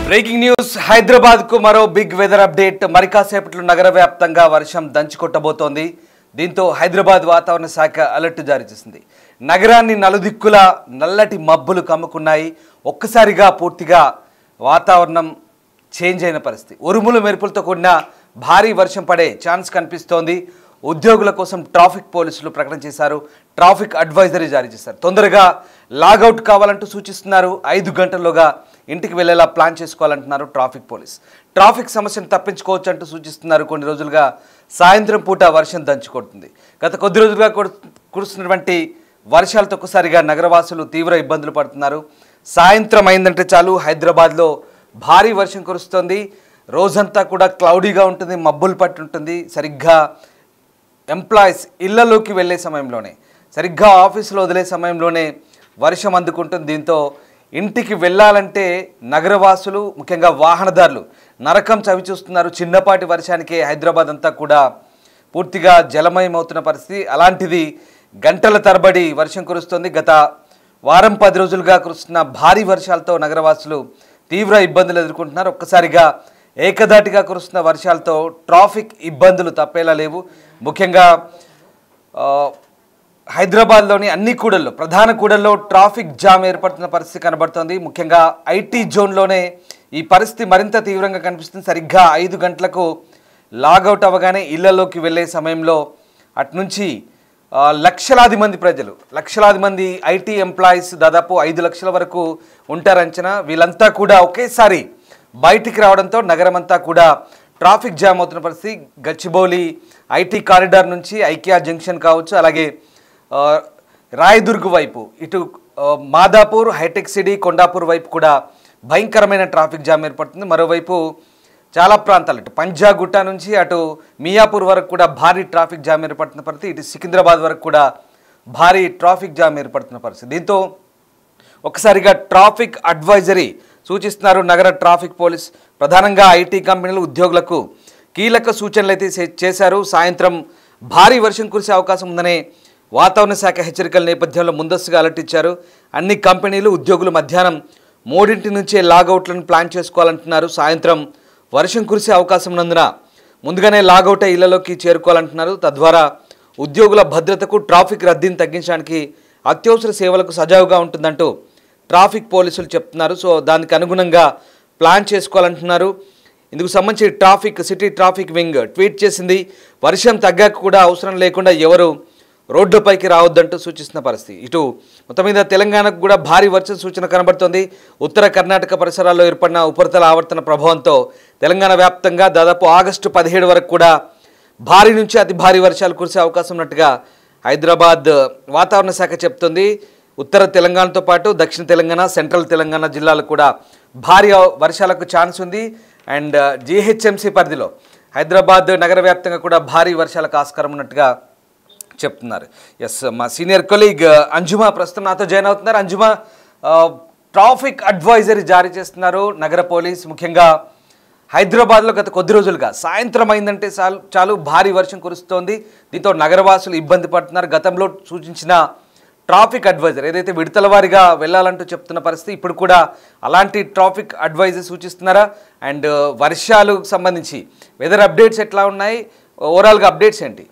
Breaking news Hyderabad కు మరో big weather update మరి కాసేపట్లో నగర వ్యాప్తంగా వర్షం దంచుకొట్టబోతోంది. దీంతో హైదరాబాద్ వాతావరణ శాఖ అలర్ట్ జారీ చేసింది. నగరాన్ని నలుదిక్కుల నల్లటి మబ్బులు కమ్ముకున్నాయి. ఒక్కసారిగా పూర్తిగా వాతావరణం చేంజ్ అయిన పరిస్థితి. ఉరుములు మెరుపులతో కూడిన భారీ వర్షం పడే ఛాన్స్ కనిపిస్తోంది. ఉద్యోగుల కోసం ట్రాఫిక్ పోలీసులు ప్రకటన చేశారు. ట్రాఫిక్ అడ్వైజరీ జారీ చేశారు. తొందరగా లాగౌట్ కావాలంటూ సూచిస్తున్నారు. 5 గంటల్లోగా ఇంటికి వెళ్ళేలా ప్లాన్ చేసుకోవాలంటున్నారు ట్రాఫిక్ పోలీస్. ట్రాఫిక్ సమస్యను తప్పించుకోవచ్చు అంటూ సూచిస్తున్నారు. కొన్ని రోజులుగా సాయంత్రం పూట వర్షం దంచుకొడుతుంది. గత కొద్ది రోజులుగా కురుస్తున్నటువంటి వర్షాలతో ఒక్కసారిగా నగరవాసులు తీవ్ర ఇబ్బందులు పడుతున్నారు. సాయంత్రం అయిందంటే చాలు హైదరాబాద్లో భారీ వర్షం కురుస్తోంది. రోజంతా కూడా క్లౌడీగా ఉంటుంది, మబ్బులు పట్టి ఉంటుంది. సరిగ్గా ఎంప్లాయీస్ ఇళ్లలోకి వెళ్ళే సమయంలోనే, సరిగ్గా ఆఫీసులో వదిలే సమయంలోనే వర్షం అందుకుంటుంది. దీంతో ఇంటికి వెళ్ళాలంటే నగరవాసులు, ముఖ్యంగా వాహనదారులు నరకం చవి చూస్తున్నారు. చిన్నపాటి వర్షానికే హైదరాబాద్ అంతా కూడా పూర్తిగా జలమయమవుతున్న పరిస్థితి. అలాంటిది గంటల తరబడి వర్షం కురుస్తుంది. గత వారం 10 రోజులుగా కురుస్తున్న భారీ వర్షాలతో నగరవాసులు తీవ్ర ఇబ్బందులు ఎదుర్కొంటున్నారు. ఒక్కసారిగా ఏకధాటిగా కురుస్తున్న వర్షాలతో ట్రాఫిక్ ఇబ్బందులు తప్పేలా లేవు. ముఖ్యంగా హైదరాబాద్లోని అన్ని కూడల్లో, ప్రధాన కూడల్లో ట్రాఫిక్ జామ్ ఏర్పడుతున్న పరిస్థితి కనబడుతోంది. ముఖ్యంగా ఐటీ జోన్లోనే ఈ పరిస్థితి మరింత తీవ్రంగా కనిపిస్తుంది. సరిగ్గా 5 గంటలకు లాగౌట్ అవ్వగానే ఇళ్లలోకి వెళ్ళే సమయంలో అటునుంచి లక్షలాది మంది ప్రజలు, లక్షలాది మంది ఐటీ ఎంప్లాయీస్, దాదాపు 5 లక్షల వరకు ఉంటారంచనా. వీళ్ళంతా కూడా ఒకేసారి బయటికి రావడంతో నగరం అంతా కూడా ట్రాఫిక్ జామ్ అవుతున్న పరిస్థితి. గచ్చిబౌలి ఐటీ కారిడార్ నుంచి ఐకియా జంక్షన్ కావచ్చు, అలాగే రాయదుర్గ్ వైపు, ఇటు మాదాపూర్, హైటెక్ సిటీ, కొండాపూర్ వైపు కూడా భయంకరమైన ట్రాఫిక్ జామ్ ఏర్పడుతుంది. మరోవైపు చాలా ప్రాంతాలు, ఇటు పంజాగుట్ట నుంచి అటు మియాపూర్ వరకు కూడా భారీ ట్రాఫిక్ జామ్ ఏర్పడుతున్న పరిస్థితి. ఇటు సికింద్రాబాద్ వరకు కూడా భారీ ట్రాఫిక్ జామ్ ఏర్పడుతున్న పరిస్థితి. దీంతో ఒకసారిగా ట్రాఫిక్ అడ్వైజరీ సూచిస్తున్నారు నగర ట్రాఫిక్ పోలీస్. ప్రధానంగా ఐటీ కంపెనీలు, ఉద్యోగులకు కీలక సూచనలు అయితే చేశారు. సాయంత్రం భారీ వర్షం కురిసే అవకాశం ఉందనే వాతావరణ శాఖ హెచ్చరికల నేపథ్యంలో ముందస్తుగా అలర్ట్ ఇచ్చారు. అన్ని కంపెనీలు, ఉద్యోగులు మధ్యాహ్నం 3 నుంచే లాగౌట్లను ప్లాన్ చేసుకోవాలంటున్నారు. సాయంత్రం వర్షం కురిసే అవకాశం ఉన్నందున ముందుగానే లాగౌట్ అయ్యి ఇళ్లలోకి చేరుకోవాలంటున్నారు. తద్వారా ఉద్యోగుల భద్రతకు, ట్రాఫిక్ రద్దీని తగ్గించడానికి, అత్యవసర సేవలకు సజావుగా ఉంటుందంటూ ట్రాఫిక్ పోలీసులు చెప్తున్నారు. సో దానికి అనుగుణంగా ప్లాన్ చేసుకోవాలంటున్నారు. ఇందుకు సంబంధించి సిటీ ట్రాఫిక్ వింగ్ ట్వీట్ చేసింది. వర్షం తగ్గాక కూడా అవసరం లేకుండా ఎవరు రోడ్లపైకి రావద్దంటూ సూచిస్తున్న పరిస్థితి. ఇటు మొత్తం మీద తెలంగాణకు కూడా భారీ వర్షం సూచన కనబడుతోంది. ఉత్తర కర్ణాటక పరిసరాల్లో ఏర్పడిన ఉపరితల ఆవర్తన ప్రభావంతో తెలంగాణ వ్యాప్తంగా దాదాపు ఆగస్టు 17 వరకు కూడా భారీ నుంచి అతి భారీ వర్షాలు కురిసే అవకాశం ఉన్నట్టుగా హైదరాబాద్ వాతావరణ శాఖ చెప్తుంది. ఉత్తర తెలంగాణతో పాటు దక్షిణ తెలంగాణ, సెంట్రల్ తెలంగాణ జిల్లాలు కూడా భారీ వర్షాలకు ఛాన్స్ ఉంది. అండ్ జీహెచ్ఎంసీ పరిధిలో హైదరాబాద్ నగర వ్యాప్తంగా కూడా భారీ వర్షాలకు ఆస్కారం ఉన్నట్టుగా చెప్తున్నారు. ఎస్, మా సీనియర్ కొలీగ్ అంజుమా ప్రస్తుతం నాతో జాయిన్ అవుతున్నారు. అంజుమా, ట్రాఫిక్ అడ్వైజరీ జారీ చేస్తున్నారు నగర పోలీస్. ముఖ్యంగా హైదరాబాద్లో గత కొద్ది రోజులుగా సాయంత్రం అయిందంటే చాలు భారీ వర్షం కురుస్తోంది. దీంతో నగరవాసులు ఇబ్బంది పడుతున్నారు. గతంలో సూచించిన ట్రాఫిక్ అడ్వైజర్ ఏదైతే విడతల వారీగా వెళ్ళాలంటూ చెప్తున్న పరిస్థితి, ఇప్పుడు కూడా అలాంటి ట్రాఫిక్ అడ్వైజర్ సూచిస్తున్నారా? అండ్ వర్షాలకు సంబంధించి వెదర్ అప్డేట్స్ ఎట్లా ఉన్నాయి? ఓవరాల్గా అప్డేట్స్ ఏంటి?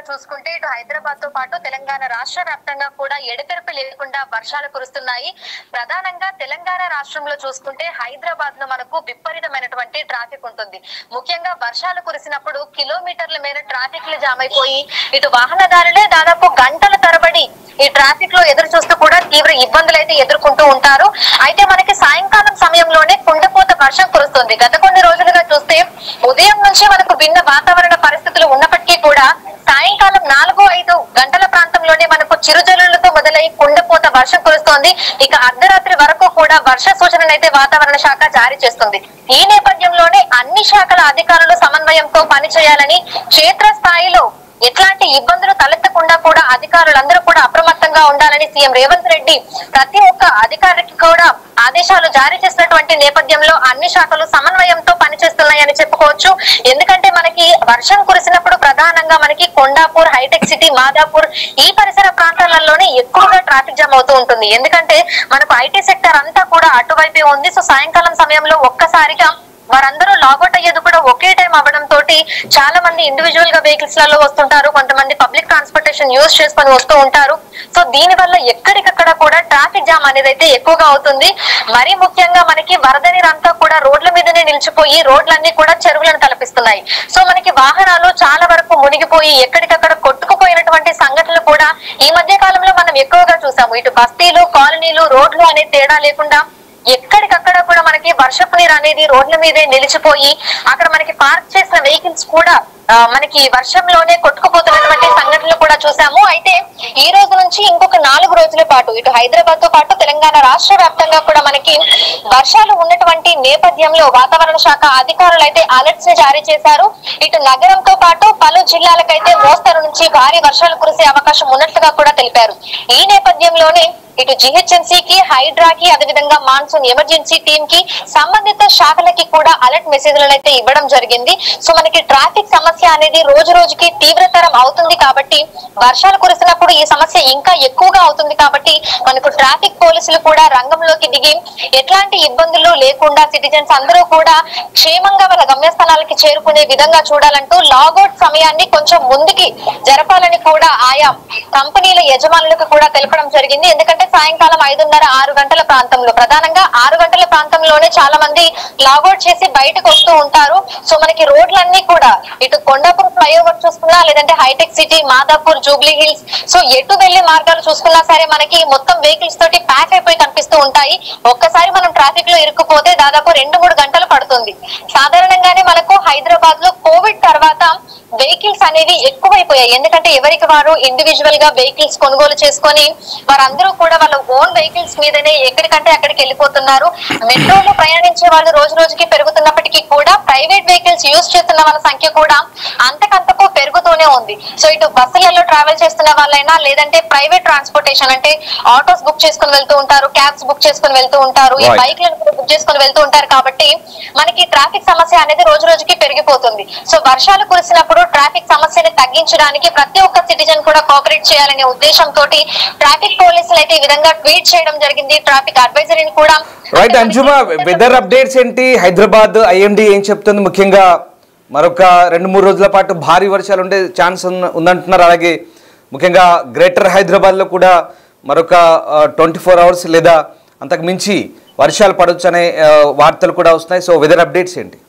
చూసుకుంటే ఇటు హైదరాబాద్ తో పాటు తెలంగాణ రాష్ట్ర వ్యాప్తంగా కూడా ఎడతెరపి లేకుండా వర్షాలు కురుస్తున్నాయి. ప్రధానంగా తెలంగాణ రాష్ట్రంలో చూసుకుంటే హైదరాబాద్ లో మనకు విపరీతమైనటువంటి ట్రాఫిక్ ఉంటుంది. ముఖ్యంగా వర్షాలు కురిసినప్పుడు కిలోమీటర్ల మేర ట్రాఫిక్ లు జామ్ అయిపోయి ఇటు వాహనదారులే దాదాపు గంటల తరబడి ఈ ట్రాఫిక్ లో ఎదురు చూస్తూ కూడా తీవ్ర ఇబ్బందులు అయితే ఎదుర్కొంటూ ఉంటారు. అయితే మనకి సాయంకాలం సమయంలోనే కుండపోత వర్షం కురుస్తుంది. గత కొన్ని రోజులుగా చూస్తే ఉదయం నుంచి మనకు భిన్న వాతావరణ పరిస్థితులు ఉన్నప్పటికీ కూడా సాయంకాలం 4-5 గంటల ప్రాంతంలోనే మనకు చిరుజల్లులతో మొదలై కుండపోత వర్షం కురుస్తోంది. ఇక అర్ధరాత్రి వరకు కూడా వర్ష సూచనలు అయితే వాతావరణ శాఖ జారీ చేస్తుంది. ఈ నేపథ్యంలోనే అన్ని శాఖల అధికారులు సమన్వయంతో పనిచేయాలని, క్షేత్రస్థాయిలో ఎట్లాంటి ఇబ్బందులు తలెత్తకుండా కూడా అధికారులందరూ కూడా అప్రమత్తంగా ఉండాలని సీఎం రేవంత్ రెడ్డి ప్రతి ఒక్క అధికారికి కూడా ఆదేశాలు జారీ చేసినటువంటి నేపథ్యంలో అన్ని శాఖలు సమన్వయంతో పనిచేస్తున్నాయని చెప్పుకోవచ్చు. ఎందుకంటే మనకి వర్షం కురిసినప్పుడు ప్రధానంగా ముఖ్యంగా మనకి కొండాపూర్, హైటెక్ సిటీ, మాదాపూర్ ఈ పరిసర ప్రాంతాలలోనే ఎక్కువగా ట్రాఫిక్ జామ్ అవుతూ ఉంటుంది. ఎందుకంటే మనకు ఐటీ సెక్టర్ అంతా కూడా అటువైపే ఉంది. సో సాయంకాలం సమయంలో ఒక్కసారిగా వారందరూ లాగౌట్ అయ్యేది కూడా ఒకే టైం అవ్వడం తోటి చాలా మంది ఇండివిజువల్ గా వెహికల్స్ లలో వస్తుంటారు, కొంతమంది పబ్లిక్ ట్రాన్స్పోర్టేషన్ యూజ్ చేసుకొని వస్తూ ఉంటారు. సో దీని వల్ల ఎక్కడికక్కడ కూడా ట్రాఫిక్ జామ్ అనేది అయితే ఎక్కువగా అవుతుంది. మరీ ముఖ్యంగా మనకి వరద నీరంతా కూడా రోడ్ల మీదనే నిలిచిపోయి రోడ్లన్నీ కూడా చెరువులను తలపిస్తున్నాయి. సో మనకి వాహనాలు చాలా వరకు మునిగిపోయి ఎక్కడికక్కడ కొట్టుకుపోయినటువంటి సంఘటనలు కూడా ఈ మధ్య కాలంలో మనం ఎక్కువగా చూసాము. ఇటు బస్తీలు, కాలనీలు, రోడ్లు అనే తేడా లేకుండా ఎక్కడికక్కడ కూడా మనకి వర్షపు నీరు అనేది రోడ్ల మీదే నిలిచిపోయి అక్కడ మనకి పార్క్ చేసిన వెహికల్స్ కూడా మనకి వర్షంలోనే కొట్టుకుపోతున్నటువంటి సంఘటనలు కూడా చూసాము. అయితే ఈ రోజు నుంచి ఇంకొక 4 రోజుల పాటు ఇటు హైదరాబాద్ తో పాటు తెలంగాణ రాష్ట్ర వ్యాప్తంగా కూడా మనకి వర్షాలు ఉన్నటువంటి నేపథ్యంలో వాతావరణ శాఖ అధికారులు అయితే అలర్ట్స్ ని జారీ చేశారు. ఇటు నగరంతో పాటు పలు జిల్లాలకైతే మోస్తరు నుంచి భారీ వర్షాలు కురిసే అవకాశం ఉన్నట్లుగా కూడా తెలిపారు. ఈ నేపథ్యంలోనే ఇటు జిహెచ్ఎంసీకి, హైడ్రాకి, అదేవిధంగా మాన్సూన్ ఎమర్జెన్సీ టీమ్ కి సంబంధిత శాఖలకి కూడా అలర్ట్ మెసేజ్లను అయితే ఇవ్వడం జరిగింది. సో మనకి ట్రాఫిక్ సమస్య అనేది రోజు రోజుకి తీవ్రతరం అవుతుంది కాబట్టి వర్షాలు కురిసినప్పుడు ఈ సమస్య ఇంకా ఎక్కువగా అవుతుంది కాబట్టి మనకు ట్రాఫిక్ పోలీసులు కూడా రంగంలోకి దిగి ఎట్లాంటి ఇబ్బందులు లేకుండా సిటిజన్స్ అందరూ కూడా క్షేమంగా వాళ్ళ గమ్యస్థానాలకి చేరుకునే విధంగా చూడాలంటూ లాగౌట్ సమయాన్ని కొంచెం ముందుకి జరపాలని కూడా ఆయా కంపెనీల యజమానులకు కూడా తెలపడం జరిగింది. ఎందుకంటే సాయంకాలం 5:30, 6 గంటల ప్రాంతంలో, ప్రధానంగా 6 గంటల ప్రాంతంలోనే చాలా మంది లాగౌట్ చేసి బయటకు వస్తూ ఉంటారు. సో మనకి రోడ్లన్నీ కూడా ఇటు కొండాపూర్ ఫ్లైఓవర్ చూసుకున్నా, లేదంటే Hitec City, Madhapur, Jubilee Hills, so ఎటు వెళ్లే మార్గాలు చూసుకున్నా సరే మనకి మొత్తం వెహికల్స్ తోటి ప్యాక్ అయిపోయి కనిపిస్తూ ఉంటాయి. ఒక్కసారి మనం ట్రాఫిక్ లో ఇరుక్కుపోతే దాదాపు 2-3 గంటలు పడుతుంది. సాధారణంగానే మనకు హైదరాబాద్ లో కోవిడ్ తర్వాత వెహికల్స్ అనేవి ఎక్కువైపోయాయి. ఎందుకంటే ఎవరికి వారు ఇండివిజువల్ గా వెహికల్స్ కొనుగోలు చేసుకొని వారందరూ కూడా వాళ్ళ ఓన్ వెహికల్స్ మీదనే ఎక్కడికంటే అక్కడికి వెళ్ళిపోతున్నారు. మెట్రోలో ప్రయాణించే వాళ్ళు రోజు రోజుకి పెరుగుతున్నప్పటికీ కూడా ప్రైవేట్ వెహికల్స్ యూజ్ చేస్తున్న వాళ్ళ సంఖ్య కూడా అంతకంతకు పెరుగుతూనే ఉంది. సో ఇటు బస్సులలో ట్రావెల్ చేస్తున్న వాళ్ళైనా, లేదంటే ప్రైవేట్ ట్రాన్స్పోర్టేషన్ అంటే ఆటోస్ బుక్ చేసుకుని వెళ్తూ ఉంటారు, క్యాబ్స్ బుక్ చేసుకుని వెళ్తూ ఉంటారు, ఈ బైక్లను బుక్ చేసుకుని వెళ్తూ ఉంటారు. కాబట్టి మనకి ట్రాఫిక్ సమస్య అనేది రోజు రోజుకి పెరిగిపోతుంది. సో వర్షాలు కురిసినప్పుడు ట్రాఫిక్ సమస్యని తగ్గించడానికి ప్రతి ఒక్క సిటిజన్ కూడా కోఆపరేట్ చేయాలనే ఉద్దేశంతో ట్రాఫిక్ పోలీసులు అయితే ఈ విధంగా ట్వీట్ చేయడం జరిగింది. ట్రాఫిక్ అడ్వైజరీని కూడా. రైట్ అంజుమా, వెదర్ అప్డేట్స్ ఏంటి? హైదరాబాద్ ఐఎండీ ఏం చెప్తుంది? ముఖ్యంగా మరొక 2-3 రోజుల పాటు భారీ వర్షాలు ఉండే ఛాన్స్ ఉందంటున్నారు. అలాగే ముఖ్యంగా గ్రేటర్ హైదరాబాద్లో కూడా మరొక 24 అవర్స్ లేదా అంతకు మించి వర్షాలు పడవచ్చు అనే వార్తలు కూడా వస్తున్నాయి. సో వెదర్ అప్డేట్స్ ఏంటి?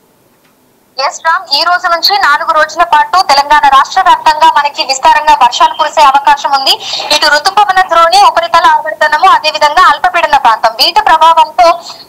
ఎస్ రామ్, ఈ రోజు నుంచి 4 రోజుల పాటు తెలంగాణ రాష్ట్ర వ్యాప్తంగా మనకి విస్తారంగా వర్షాలు కురిసే అవకాశం ఉంది. ఇటు ఋతుపవన ద్రోణి, ఉపరితల ఆవర్తనము, అదేవిధంగా అల్పపీడన ప్రాంతం వీటి ప్రభావంతో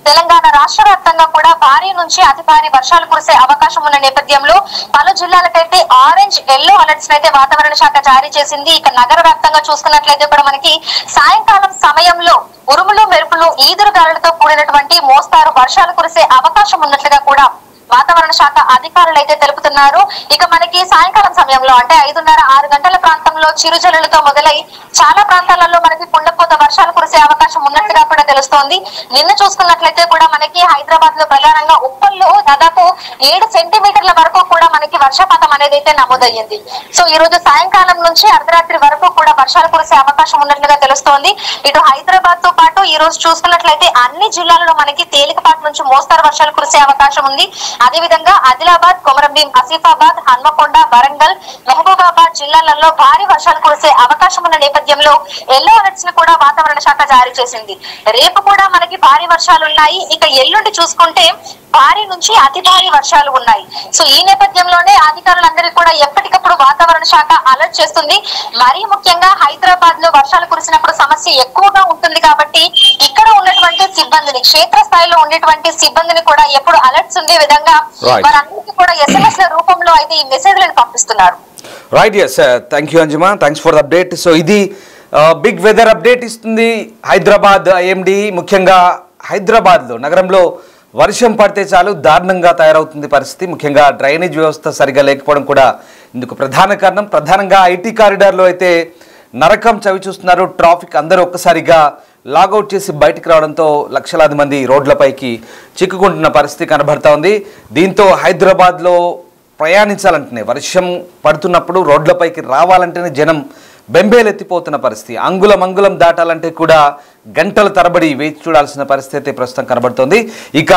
తెలంగాణ రాష్ట్ర వ్యాప్తంగా కూడా భారీ నుంచి అతి భారీ వర్షాలు కురిసే అవకాశం ఉన్న నేపథ్యంలో పలు జిల్లాలకైతే ఆరెంజ్, ఎల్లో అలర్ట్స్ అయితే వాతావరణ శాఖ జారీ చేసింది. ఇక నగర వ్యాప్తంగా చూసుకున్నట్లయితే కూడా మనకి సాయంకాలం సమయంలో ఉరుములు, మెరుపులు, ఈదురుగాలులతో కూడినటువంటి మోస్తారు వర్షాలు కురిసే అవకాశం ఉన్నట్లుగా కూడా వాతావరణ శాఖ అధికారులు అయితే తెలుపుతున్నారు. ఇక మనకి సాయంకాలం సమయంలో అంటే 5:30, 6 గంటల ప్రాంతంలో చిరుజల్లులతో మొదలై చాలా ప్రాంతాలలో మనకి కుండపోత వర్షాలు కురిసే అవకాశం ఉన్నట్టుగా కూడా తెలుస్తోంది. నిన్న చూసుకున్నట్లయితే కూడా మనకి హైదరాబాద్ లో ప్రధానంగా ఉప్పల్లో దాదాపు 7 సెంటీమీటర్ల వరకు కూడా మనకి వర్షపాతం అనేది అయితే నమోదయ్యింది. సో ఈ రోజు సాయంకాలం నుంచి అర్ధరాత్రి వరకు కూడా వర్షాలు కురిసే అవకాశం ఉన్నట్లుగా తెలుస్తోంది. ఇటు హైదరాబాద్ తో పాటు ఈ రోజు చూసుకున్నట్లయితే అన్ని జిల్లాలలో మనకి తేలికపాటి నుంచి మోస్తరు వర్షాలు కురిసే అవకాశం ఉంది. అదేవిధంగా ఆదిలాబాద్, కొమరంభీం, ఆసిఫాబాద్, హన్మకొండ, వరంగల్, మహబూబాబాద్ జిల్లాలలో భారీ వర్షాలు కురిసే అవకాశం ఉన్న నేపథ్యంలో ఎల్లో అలర్ట్స్ ను కూడా వాతావరణ శాఖ జారీ చేసింది. రేపు కూడా మనకి భారీ వర్షాలు ఉన్నాయి. ఇక ఎల్లుండి చూసుకుంటే భారీ నుంచి అతి భారీ వర్షాలు ఉన్నాయి. సో ఈ నేపథ్యంలోనే అధికారులందరికీ కూడా ఎప్పటికప్పుడు వాతావరణ శాఖ అలర్ట్ చేస్తుంది. మరీ ముఖ్యంగా హైదరాబాద్ లో వర్షాలు కురిసినప్పుడు సమస్య ఎక్కువగా ఉంటుంది కాబట్టి ఇక్కడ ఉన్నటువంటి సిబ్బందిని, క్షేత్ర స్థాయిలో ఉండేటువంటి సిబ్బందిని కూడా ఎప్పుడు అలర్ట్స్ ఉండే విధంగా వారందరికీ కూడా SMS ల రూపంలో అయితే ఈ మెసేజ్లను పంపిస్తున్నారు. Right, yes, thank you Anjuma, thanks for the update. So ఇది బిగ్ వెదర్ అప్డేట్ ఇస్తుంది హైదరాబాద్ ఐఎండీ. ముఖ్యంగా హైదరాబాద్లో నగరంలో వర్షం పడితే చాలు దారుణంగా తయారవుతుంది పరిస్థితి. ముఖ్యంగా డ్రైనేజ్ వ్యవస్థ సరిగా లేకపోవడం కూడా ఇందుకు ప్రధాన కారణం. ప్రధానంగా ఐటీ కారిడార్లో అయితే నరకం చవి చూస్తున్నారు. ట్రాఫిక్ అందరూ ఒక్కసారిగా లాగౌట్ చేసి బయటికి రావడంతో లక్షలాది మంది రోడ్లపైకి చిక్కుకుంటున్న పరిస్థితి కనబడతా ఉంది. దీంతో హైదరాబాద్లో ప్రయాణించాలంటేనే, వర్షం పడుతున్నప్పుడు రోడ్లపైకి రావాలంటేనే జనం బెంబేలెత్తిపోతున్న పరిస్థితి. అంగుళం దాటాలంటే కూడా గంటల తరబడి వేచి చూడాల్సిన పరిస్థితి ప్రస్తుతం కనబడుతోంది. ఇక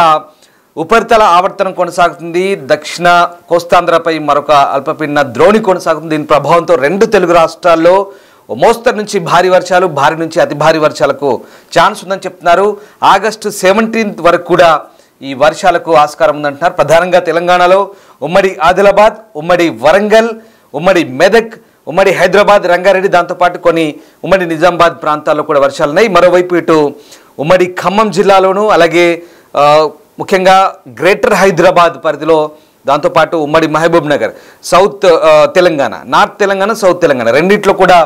ఉపరితల ఆవర్తనం కొనసాగుతుంది. దక్షిణ కోస్తాంధ్రపై మరొక అల్పపీడన ద్రోణి కొనసాగుతుంది. దీని ప్రభావంతో 2 తెలుగు రాష్ట్రాల్లో మోస్తరు నుంచి భారీ వర్షాలు, భారీ నుంచి అతి భారీ వర్షాలకు ఛాన్స్ ఉందని చెప్తున్నారు. ఆగస్టు 17 వరకు కూడా ఈ వర్షాలకు ఆస్కారం ఉందంటున్నారు. ప్రధానంగా తెలంగాణలో ఉమ్మడి ఆదిలాబాద్, ఉమ్మడి వరంగల్, ఉమ్మడి మెదక్, ఉమ్మడి హైదరాబాద్, రంగారెడ్డి, దాంతోపాటు కొన్ని ఉమ్మడి నిజామాబాద్ ప్రాంతాల్లో కూడా వర్షాలు ఉన్నాయి. మరోవైపు ఇటు ఉమ్మడి ఖమ్మం జిల్లాలోనూ, అలాగే ముఖ్యంగా గ్రేటర్ హైదరాబాద్ పరిధిలో, దాంతోపాటు ఉమ్మడి Mahabubnagar, south Telangana, north Telangana, south Telangana రెండిట్లో కూడా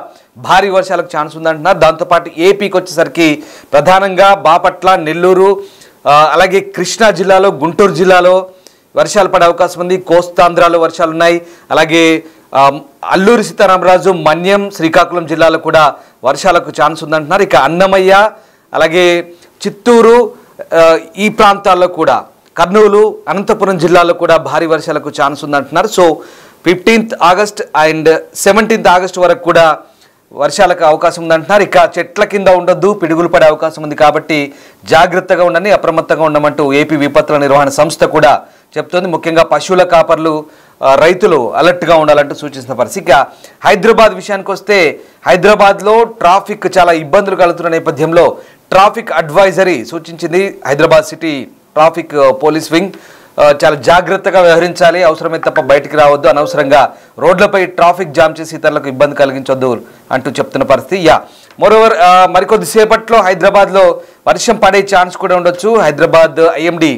భారీ వర్షాలకు ఛాన్స్ ఉందంటున్నారు. దాంతోపాటు ఏపీకి వచ్చేసరికి ప్రధానంగా బాపట్ల, నెల్లూరు, అలాగే కృష్ణా జిల్లాలో, గుంటూరు జిల్లాలో వర్షాలు పడే అవకాశం ఉంది. కోస్తాంధ్రాలో వర్షాలు ఉన్నాయి. అలాగే అల్లూరి సీతారామరాజు, మన్యం, శ్రీకాకుళం జిల్లాలో కూడా వర్షాలకు ఛాన్స్ ఉందంటున్నారు. ఇక అన్నమయ్య, అలాగే చిత్తూరు ఈ ప్రాంతాల్లో కూడా, కర్నూలు, అనంతపురం జిల్లాలో కూడా భారీ వర్షాలకు ఛాన్స్ ఉందంటున్నారు. So 15th August and 17th August వరకు కూడా వర్షాలకు అవకాశం ఉందంటున్నారు. ఇక చెట్ల కింద ఉండొద్దు, పిడుగులు పడే అవకాశం ఉంది కాబట్టి జాగ్రత్తగా ఉండండి, అప్రమత్తంగా ఉండమంటూ ఏపీ విపత్తుల నిర్వహణ సంస్థ కూడా చెప్తోంది. ముఖ్యంగా పశువుల కాపర్లు, రైతులు అలర్ట్గా ఉండాలంటూ సూచించిన పరిస్థితి. ఇక హైదరాబాద్ విషయానికి వస్తే, హైదరాబాద్లో ట్రాఫిక్ చాలా ఇబ్బందులు కలుగుతున్న నేపథ్యంలో ట్రాఫిక్ అడ్వైజరీ సూచించింది. Hyderabad city traffic police wing చాలా జాగ్రత్తగా వ్యవహరించాలి, అవసరమైతే తప్ప బయటికి రావద్దు, అనవసరంగా రోడ్లపై ట్రాఫిక్ జామ్ చేసి ఇతరులకు ఇబ్బంది కలిగించొద్దు అంటూ చెప్తున్న పరిస్థితి. మరోవర్ మరికొద్ది సేపట్లో హైదరాబాద్లో వర్షం పడే ఛాన్స్ కూడా ఉండొచ్చు. హైదరాబాద్ ఐఎండి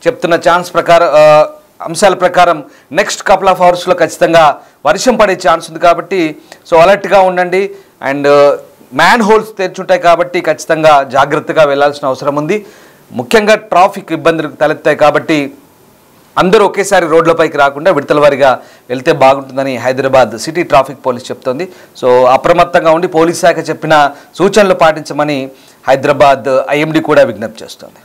చెప్తున్న అంశాల ప్రకారం నెక్స్ట్ కపుల్ ఆఫ్ అవర్స్లో ఖచ్చితంగా వర్షం పడే ఛాన్స్ ఉంది కాబట్టి సో అలర్ట్గా ఉండండి. అండ్ మ్యాన్ హోల్స్ తెరుచుంటాయి కాబట్టి ఖచ్చితంగా జాగ్రత్తగా వెళ్లాల్సిన అవసరం ఉంది. ముఖ్యంగా ట్రాఫిక్ ఇబ్బందులు తలెత్తాయి కాబట్టి అందరూ ఒకేసారి రోడ్లపైకి రాకుండా విడతల వారీగా వెళ్తే బాగుంటుందని హైదరాబాద్ సిటీ ట్రాఫిక్ పోలీస్ చెప్తోంది. సో అప్రమత్తంగా ఉండి పోలీస్ శాఖ చెప్పిన సూచనలు పాటించమని హైదరాబాద్ ఐఎండి కూడా విజ్ఞప్తి చేస్తోంది.